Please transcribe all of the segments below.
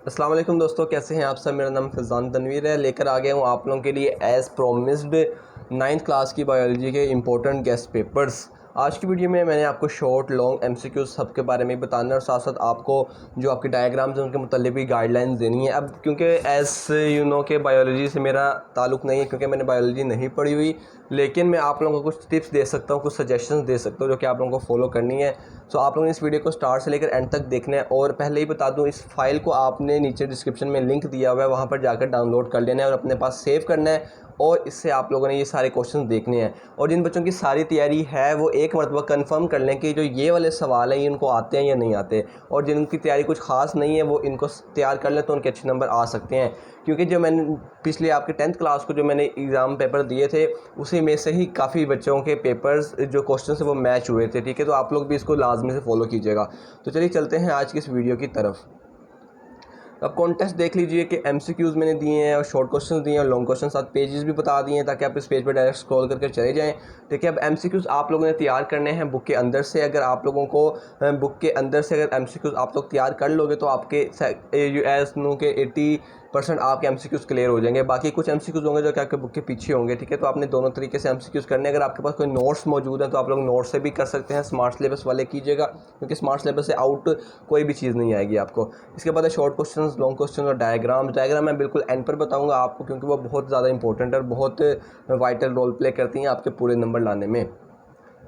अस्सलाम वालेकुम दोस्तों, कैसे हैं आप सब। मेरा नाम फैज़ान तनवीर है। लेकर आ गया हूँ आप लोगों के लिए एज़ प्रोमिस्ड 9th क्लास की बायोलॉजी के इंपॉर्टेंट गेस्ट पेपर्स। आज की वीडियो में मैंने आपको शॉर्ट लॉन्ग एमसीक्यूज सब के बारे में बताना है और साथ साथ आपको जो आपके डायग्राम्स हैं उनके मुतालिक भी गाइडलाइंस देनी है। अब क्योंकि एज़ यू नो के बायोलॉजी से मेरा ताल्लुक़ नहीं है, क्योंकि मैंने बायोलॉजी नहीं पढ़ी हुई, लेकिन मैं आप लोगों को कुछ टिप्स दे सकता हूँ, कुछ सजेशंस दे सकता हूँ जो कि आप लोगों को फॉलो करनी है। सो आप लोगों ने इस वीडियो को स्टार्ट से लेकर एंड तक देखना है। और पहले ही बता दूं, इस फाइल को आपने नीचे डिस्क्रिप्शन में लिंक दिया हुआ है, वहाँ पर जाकर डाउनलोड कर लेना है और अपने पास सेव करना है। और इससे आप लोगों ने ये सारे क्वेश्चन देखने हैं। और जिन बच्चों की सारी तैयारी है वो एक मरतबा कंफर्म कर लें कि जो ये वाले सवाल हैं ये इनको आते हैं या नहीं आते। और जिनकी तैयारी कुछ खास नहीं है वो इनको तैयार कर लें तो उनके अच्छे नंबर आ सकते हैं। क्योंकि जो मैंने पिछले आपके 10th क्लास को जो मैंने एग्ज़ाम पेपर दिए थे उसी में से ही काफ़ी बच्चों के पेपर्स जो क्वेश्चन है वो मैच हुए थे। ठीक है, तो आप लोग भी इसको लाजमी से फॉलो कीजिएगा। तो चलिए चलते हैं आज की इस वीडियो की तरफ। अब कॉन्टेस्ट देख लीजिए कि एमसीक्यूज़ मैंने दिए हैं और शॉर्ट क्वेश्चंस दिए हैं और लॉन्ग क्वेश्चन साथ पेजेस भी बता दिए हैं ताकि आप इस पेज पर डायरेक्ट स्क्रॉल करके चले जाएं। ठीक है, अब एमसीक्यूज़ आप लोगों ने तैयार करने हैं बुक के अंदर से। अगर आप लोगों को बुक के अंदर से अगर एमसीक्यूज़ आप लोग तैयार कर लोगे तो आपके एस नो के 80% आपके एमसीक्यूज़ क्लियर हो जाएंगे। बाकी कुछ एमसीक्यूज़ होंगे जो कि आपके बुक के पीछे होंगे। ठीक है, तो आपने दोनों तरीके से एमसीक्यूज़ करने। अगर आपके पास कोई नोट्स मौजूद है तो आप लोग नोट्स से भी कर सकते हैं, स्मार्ट सिलेबस वाले कीजिएगा, क्योंकि स्मार्ट सिलेबस से आउट कोई भी चीज़ नहीं आएगी आपको। इसके बाद है शॉर्ट क्वेश्चन, लॉन्ग क्वेश्चन और डायग्राम मैं बिल्कुल एंड पर बताऊंगा आपको, क्योंकि वो बहुत ज़्यादा इंपॉर्टेंट और बहुत वाइटल रोल प्ले करती हैं आपके पूरे नंबर लाने में।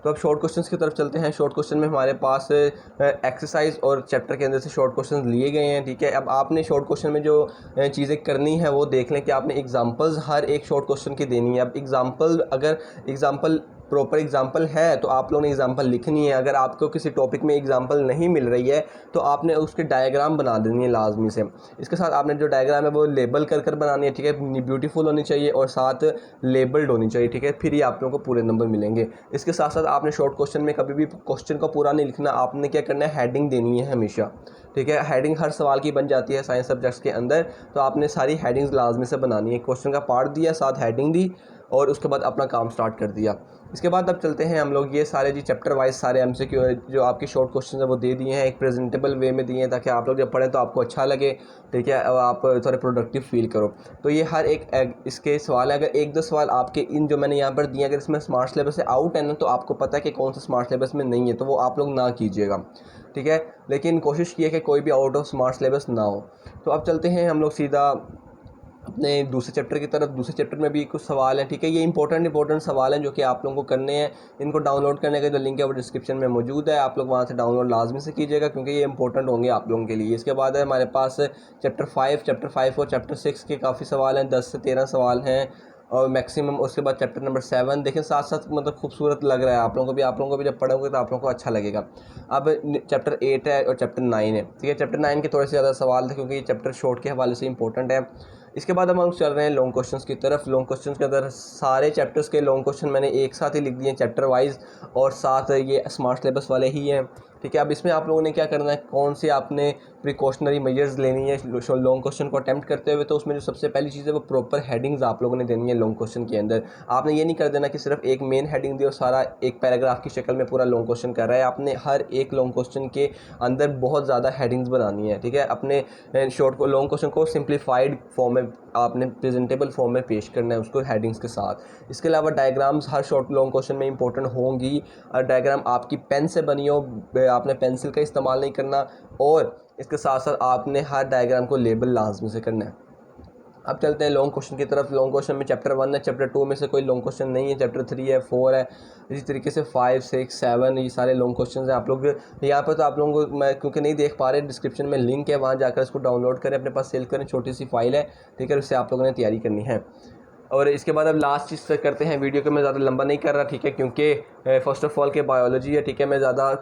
तो अब शॉर्ट क्वेश्चंस की तरफ चलते हैं। शॉर्ट क्वेश्चन में हमारे पास एक्सरसाइज और चैप्टर के अंदर से शॉर्ट क्वेश्चंस लिए गए हैं। ठीक है, अब आपने शॉर्ट क्वेश्चन में जो चीज़ें करनी है वो देख लें कि आपने एग्जांपल्स हर एक शॉर्ट क्वेश्चन की देनी है। अब एग्जांपल, अगर एग्जांपल प्रॉपर एग्जांपल है तो आप लोगों ने एग्जांपल लिखनी है। अगर आपको किसी टॉपिक में एग्जांपल नहीं मिल रही है तो आपने उसके डायग्राम बना देनी है लाजमी से। इसके साथ आपने जो डायग्राम है वो लेबल कर बनानी है। ठीक है, ब्यूटीफुल होनी चाहिए और साथ लेबल्ड होनी चाहिए। ठीक है, फिर ही आप लोगों को पूरे नंबर मिलेंगे। इसके साथ साथ आपने शॉर्ट क्वेश्चन में कभी भी क्वेश्चन को पूरा नहीं लिखना, आपने क्या करना है, हेडिंग देनी है हमेशा। ठीक है, हेडिंग हर सवाल की बन जाती है साइंस सब्जेक्ट्स के अंदर, तो आपने सारी हेडिंग्स लाजमी से बनानी है। क्वेश्चन का पार्ट दिया, साथ हेडिंग दी और उसके बाद अपना काम स्टार्ट कर दिया। इसके बाद अब चलते हैं हम लोग, ये सारे जी चैप्टर वाइज सारे एमसीक्यू जो आपके शॉर्ट क्वेश्चन है वो दे दिए हैं, एक प्रेजेंटेबल वे में दिए हैं ताकि आप लोग जब पढ़ें तो आपको अच्छा लगे। ठीक है, और आप थोड़े प्रोडक्टिव फील करो। तो ये हर एक इसके सवाल है। अगर एक दो सवाल आपके इन जो मैंने यहाँ पर दिए अगर इसमें स्मार्ट सिलेबस से आउट है ना, तो आपको पता है कि कौन सा स्मार्ट सिलेबस में नहीं है, तो वो आप लोग ना कीजिएगा। ठीक है, लेकिन कोशिश किए कि कोई भी आउट ऑफ स्मार्ट सिलेबस ना हो। तो अब चलते हैं हम लोग सीधा अपने दूसरे चैप्टर की तरफ। दूसरे चैप्टर में भी कुछ सवाल हैं। ठीक है, ये इंपॉर्टेंट सवाल हैं जो कि आप लोगों को करने हैं। इनको डाउनलोड करने का जो लिंक है वो डिस्क्रिप्शन में मौजूद है, आप लोग वहाँ से डाउनलोड लाजमी से कीजिएगा क्योंकि ये इंपॉर्टेंट होंगे आप लोगों के लिए। इसके बाद है हमारे पास चैप्टर 5 और चैप्टर 6 के काफ़ी सवाल हैं, 10 से 13 सवाल हैं और मैक्सिमम। उसके बाद चैप्टर नंबर 7 देखें, साथ साथ मतलब खूबसूरत लग रहा है आप लोगों को भी। आप लोगों को भी जब पढ़ोगे तो आप लोगों को अच्छा लगेगा। अब चैप्टर 8 है और चैप्टर 9 है। ठीक है, चैप्टर 9 के थोड़े से ज़्यादा सवाल थे क्योंकि ये चैप्टर शॉर्ट के हवाले से इंपॉर्टेंट है। इसके बाद हम चल रहे हैं लॉन्ग क्वेश्चंस की तरफ। लॉन्ग क्वेश्चंस के अंदर सारे चैप्टर्स के लॉन्ग क्वेश्चन मैंने एक साथ ही लिख दिए हैं चैप्टर वाइज, और साथ ये स्मार्ट सिलेबस वाले ही हैं। ठीक है, अब इसमें आप लोगों ने क्या करना है, कौन से आपने प्रिकॉशनरी मेजर्स लेनी है लॉन्ग क्वेश्चन को अटैम्प्ट करते हुए। तो उसमें जो सबसे पहली चीज़ है वो प्रॉपर हेडिंग्स आप लोगों ने देनी है लॉन्ग क्वेश्चन के अंदर। आपने ये नहीं कर देना कि सिर्फ एक मेन हेडिंग दी और सारा एक पैराग्राफ की शक्ल में पूरा लॉन्ग क्वेश्चन कर रहा है। आपने हर एक लॉन्ग क्वेश्चन के अंदर बहुत ज़्यादा हेडिंग्स बनानी है। ठीक है, अपने लॉन्ग क्वेश्चन को सिंप्लीफाइड फॉर्म में आपने प्रेजेंटेबल फॉर्म में पेश करना है उसको हेडिंग्स के साथ। इसके अलावा डायग्राम्स हर शॉर्ट लॉन्ग क्वेश्चन में इंपॉर्टेंट होंगी। और डायग्राम आपकी पेन से बनी हो, आपने पेंसिल का इस्तेमाल नहीं करना। और इसके साथ साथ आपने हर डायग्राम को लेबल लाजमी से करना है। अब चलते हैं लॉन्ग क्वेश्चन की तरफ। लॉन्ग क्वेश्चन में चैप्टर 1 है, चैप्टर 2 में से कोई लॉन्ग क्वेश्चन नहीं है, चैप्टर 3 है, 4 है, इसी तरीके से 5, 6, 7 ये सारे लॉन्ग क्वेश्चन हैं। आप लोग यहाँ पर तो आप लोगों को मैं क्योंकि नहीं देख पा रहे, डिस्क्रिप्शन में लिंक है, वहाँ जाकर इसको डाउनलोड करें, अपने पास सेव करें, छोटी सी फाइल है। ठीक है, उससे आप लोगों ने तैयारी करनी है। और इसके बाद अब लास्ट चीज़ करते हैं, वीडियो को मैं ज़्यादा लंबा नहीं कर रहा। ठीक है, क्योंकि फ़र्स्ट ऑफ़ ऑल के बायोलॉजी है। ठीक है, मैं ज़्यादा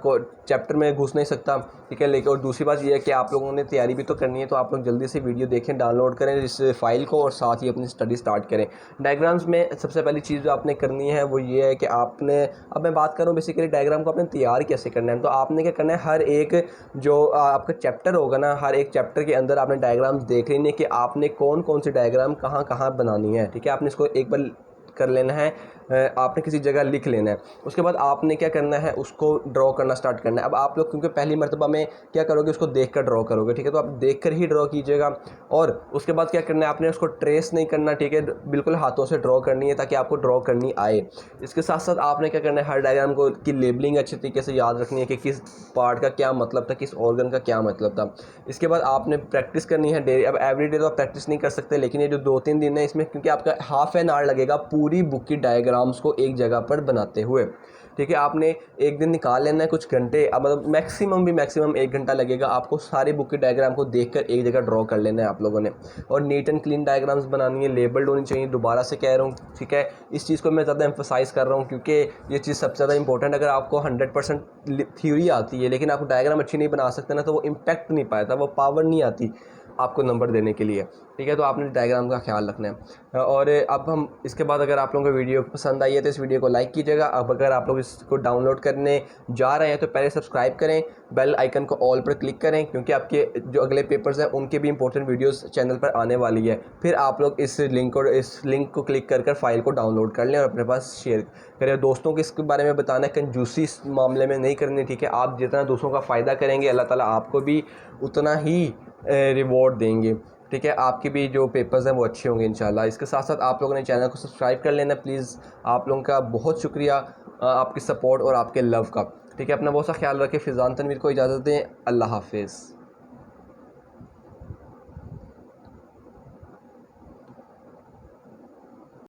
चैप्टर में घुस नहीं सकता। ठीक है, लेकिन और दूसरी बात ये है कि आप लोगों ने तैयारी भी तो करनी है, तो आप लोग जल्दी से वीडियो देखें, डाउनलोड करें इस फाइल को और साथ ही अपनी स्टडी स्टार्ट करें। डायग्राम्स में सबसे पहली चीज़ जो आपने करनी है वो ये है कि आपने, अब मैं बात करूँ बेसिकली डायग्राम को आपने तैयार कैसे करना है। तो आपने क्या करना है, हर एक जो आपका चैप्टर होगा ना, हर एक चैप्टर के अंदर आपने डायग्राम्स देख लेने कि आपने कौन कौन सी डायग्राम कहाँ कहाँ बनानी है। ठीक है, आपने इसको एक बार कर लेना है, आपने किसी जगह लिख लेना है। उसके बाद आपने क्या करना है, उसको ड्रॉ करना स्टार्ट करना है। अब आप लोग क्योंकि पहली मरतबा में क्या करोगे, उसको देख कर ड्रॉ करोगे, ठीक है, तो आप देख कर ही ड्रॉ कीजिएगा। और उसके बाद क्या करना है, आपने उसको ट्रेस नहीं करना, ठीक है, बिल्कुल हाथों से ड्रॉ करनी है ताकि आपको ड्रॉ करनी आए। इसके साथ साथ आपने क्या करना है, हर डायग्राम को की लेबलिंग अच्छे तरीके से याद रखनी है कि किस पार्ट का क्या मतलब था, किस ऑर्गन का क्या मतलब था। इसके बाद आपने प्रैक्टिस करनी है डेली। अब एवरी डे तो आप प्रैक्टिस नहीं कर सकते, लेकिन ये जो 2-3 दिन है इसमें, क्योंकि आपका हाफ एन आवर लगेगा पूरी बुक की डायग्राम्स को एक जगह पर बनाते हुए, ठीक है। आपने एक दिन निकाल लेना है कुछ घंटे, अब मतलब मैक्सिमम 1 घंटा लगेगा आपको सारी बुक के डायग्राम को देखकर एक जगह ड्रॉ कर लेना है आप लोगों ने। और नीट एंड क्लीन डायग्राम्स बनानी है, लेबल्ड होनी चाहिए, दोबारा से कह रहा हूँ, ठीक है। इस चीज़ को मैं ज़्यादा एम्फोसाइज़ कर रहा हूँ क्योंकि ये चीज़ सबसे ज़्यादा इंपॉर्टेंट। अगर आपको 100% थ्योरी आती है लेकिन आप डायग्राम अच्छी नहीं बना सकते ना, तो वो इम्पैक्ट नहीं पाता, वो पावर नहीं आती आपको नंबर देने के लिए, ठीक है। तो आपने डायग्राम का ख्याल रखना है। और अब हम इसके बाद, अगर आप लोगों को वीडियो पसंद आई है तो इस वीडियो को लाइक कीजिएगा। अब अगर आप लोग इसको डाउनलोड करने जा रहे हैं तो पहले सब्सक्राइब करें, बेल आइकन को ऑल पर क्लिक करें, क्योंकि आपके जो अगले पेपर्स हैं उनके भी इंपॉर्टेंट वीडियोस चैनल पर आने वाली है। फिर आप लोग इस लिंक को क्लिक कर फाइल को डाउनलोड कर लें और अपने पास शेयर करें। दोस्तों को इसके बारे में बताना है, कंजूसी इस मामले में नहीं करनी, ठीक है। आप जितना दूसरों का फ़ायदा करेंगे, अल्लाह ताला आपको भी उतना ही रिवॉर्ड देंगे, ठीक है। आपके भी जो पेपर्स हैं वो अच्छे होंगे इंशाल्लाह। इसके साथ साथ आप लोगों ने चैनल को सब्सक्राइब कर लेना प्लीज़। आप लोगों का बहुत शुक्रिया आपकी सपोर्ट और आपके लव का, ठीक है। अपना बहुत सा ख्याल रखें। फिज़ान तनवीर को इजाज़त दें। अल्लाह हाफ़िज़।